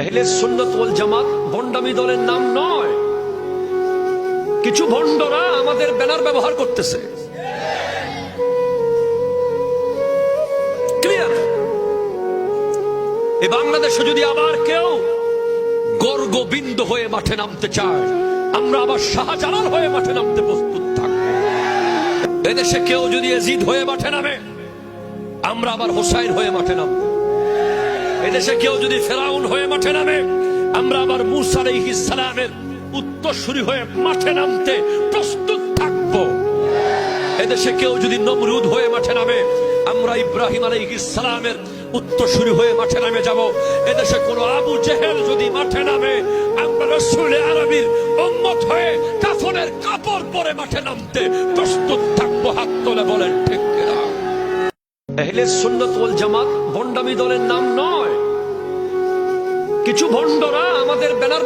আহলে সুন্নাত ওয়াল জামাত ভণ্ডামি দলের নাম নয়। কিছু ভণ্ডরা আমাদের ব্যানার ব্যবহার করতেছে। ক্লিয়ার? এই বাংলাদেশে যদি আবার কেউ গর্গবিন্দ হয়ে মাঠে নামতে চায়, আমরা আবার শাহজালাল হয়ে মাঠে নামতে প্রস্তুত থাকব। এদেশে কেউ যদি ইয়াজিদ হয়ে মাঠে নামে, আমরা আবার হোসাইন হয়ে মাঠে নামব। এদেশে কেউ যদি ফেরাউন হয়ে মাঠে নামে, আমরা আবার মূসা আলাইহিস সালামের উত্তরসূরি হয়ে মাঠে নামতে প্রস্তুত থাকব। এদেশে কেউ যদি নমরুদ হয়ে মাঠে নামে, আমরা ইব্রাহিম আলাইহিস সালামের উত্তরসূরি হয়ে মাঠে নামে যাব। এদেশে কোন আবু জেহেল যদি মাঠে নামে, আমরা রাসূল আরবীর উম্মত হয়ে কাফনের কাপড় পরে মাঠে নামতে প্রস্তুত থাকব। হাত তুলে বলেন ঠিক কিনা? আহলে সুন্নাত ওয়াল জামাত ভণ্ডামি দলের নাম নয়। কিছু ভণ্ডরা আমাদের ব্যানার